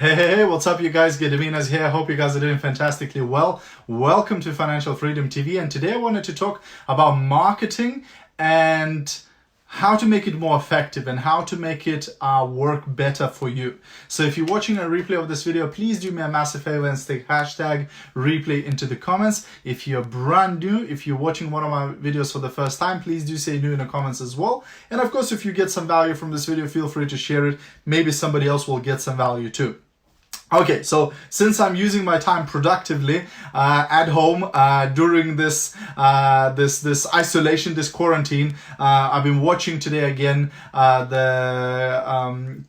Hey, what's up you guys? Gediminas here. Hope you guys are doing fantastically well. Welcome to Financial Freedom TV, and today I wanted to talk about marketing and how to make it more effective and how to make it work better for you. So if you're watching a replay of this video, please do me a massive favor and stick hashtag replay into the comments. If you're brand new, if you're watching one of my videos for the first time, please do say new in the comments as well. And of course, if you get some value from this video, feel free to share it. Maybe somebody else will get some value too. Okay, so since I'm using my time productively at home during this this isolation, this quarantine, I've been watching today again the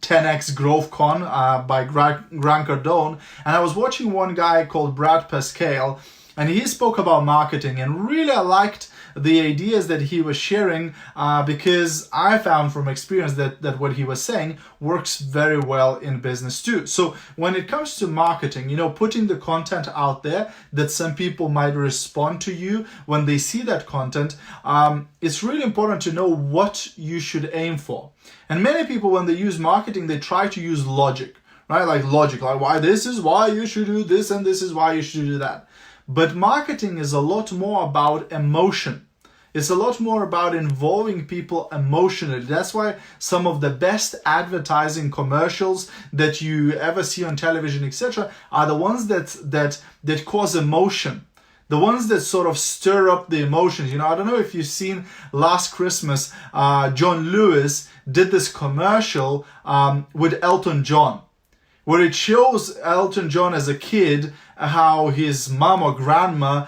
10x Growth Con by Grant Cardone, and I was watching one guy called Brad Pascal, and he spoke about marketing, and really I liked the ideas that he was sharing because I found from experience that what he was saying works very well in business too. So when it comes to marketing, you know, putting the content out there that some people might respond to you when they see that content, it's really important to know what you should aim for. And many people, when they use marketing, they try to use logic, right? Like logic, like why this is why you should do this and this is why you should do that. But marketing is a lot more about emotion. It's a lot more about involving people emotionally. That's why some of the best advertising commercials that you ever see on television, etc., are the ones that cause emotion. The ones that sort of stir up the emotions. You know, I don't know if you've seen last Christmas, John Lewis did this commercial with Elton John, where it shows Elton John as a kid, how his mom or grandma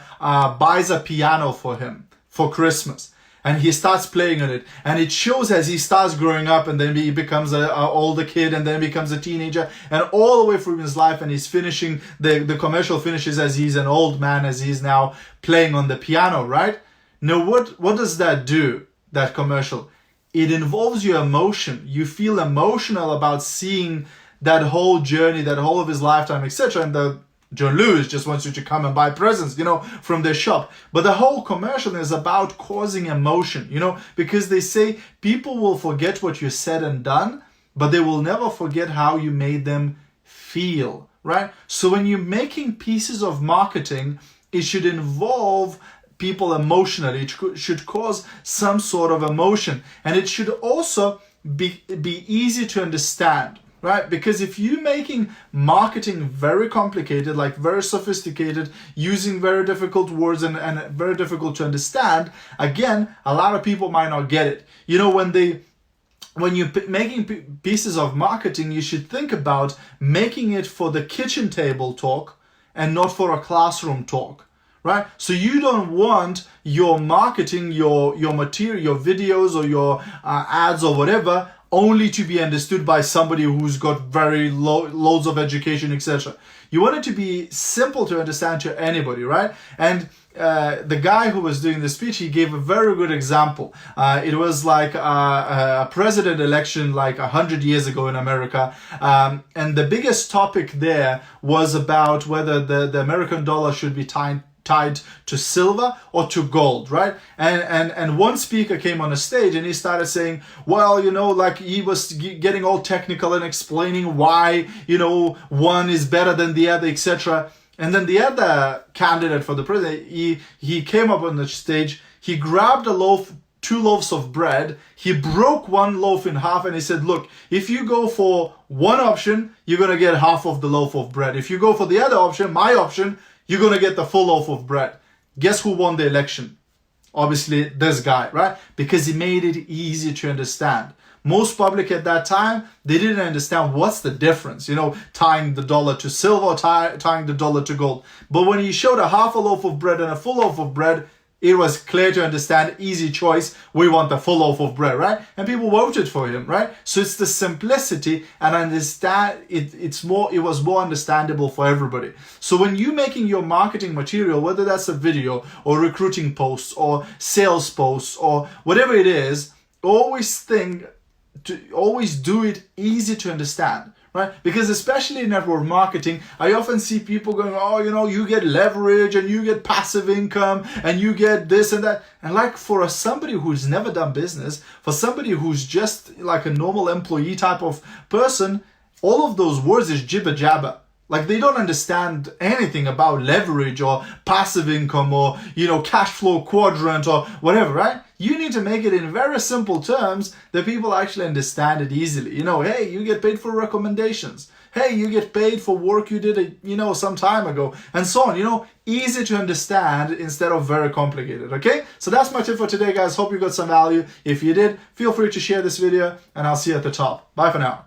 buys a piano for him for Christmas, and he starts playing on it, and it shows as he starts growing up, and then he becomes an older kid, and then becomes a teenager, and all the way through his life, and he's finishing, the commercial finishes as he's an old man, as he's now playing on the piano, right? Now what does that do, that commercial? It involves your emotion. You feel emotional about seeing that whole journey, that whole of his lifetime, etc. And John Lewis just wants you to come and buy presents, you know, from their shop. But the whole commercial is about causing emotion, you know, because they say people will forget what you said and done, but they will never forget how you made them feel, right? So when you're making pieces of marketing, it should involve people emotionally. It should cause some sort of emotion. And it should also be easy to understand. Right? Because if you're making marketing very complicated, like very sophisticated, using very difficult words and very difficult to understand, again, a lot of people might not get it. You know, when you're making pieces of marketing, you should think about making it for the kitchen table talk and not for a classroom talk. Right? So you don't want your marketing, your material, your videos or your ads or whatever, only to be understood by somebody who's got very loads of education, etc. You want it to be simple to understand to anybody, right? And the guy who was doing the speech, he gave a very good example. It was like a president election like 100 years ago in America. And the biggest topic there was about whether the American dollar should be tied to silver or to gold, right? And one speaker came on the stage and he started saying, well, you know, like he was getting all technical and explaining why, you know, one is better than the other, etc. And then the other candidate for the president, he came up on the stage, he grabbed two loaves of bread, he broke one loaf in half, and he said, look, if you go for one option, you're going to get half of the loaf of bread. If you go for the other option, my option, you're going to get the full loaf of bread. Guess who won the election? Obviously, this guy, right? Because he made it easy to understand. Most public at that time, they didn't understand what's the difference, you know, tying the dollar to silver or tying the dollar to gold. But when he showed a half a loaf of bread and a full loaf of bread, it was clear to understand, easy choice. We want the full loaf of bread, right? And people voted for him, right? So it's the simplicity, and understand it was more understandable for everybody. So when you're making your marketing material, whether that's a video or recruiting posts or sales posts or whatever it is, always do it easy to understand. Right? Because especially in network marketing, I often see people going, oh, you know, you get leverage and you get passive income and you get this and that. And like for somebody who's never done business, for somebody who's just like a normal employee type of person, all of those words is jibber jabber. Like, they don't understand anything about leverage or passive income or, cash flow quadrant or whatever, right? You need to make it in very simple terms that people actually understand it easily. Hey, you get paid for recommendations. Hey, you get paid for work you did, some time ago, and so on. Easy to understand instead of very complicated, okay? So that's my tip for today, guys. Hope you got some value. If you did, feel free to share this video, and I'll see you at the top. Bye for now.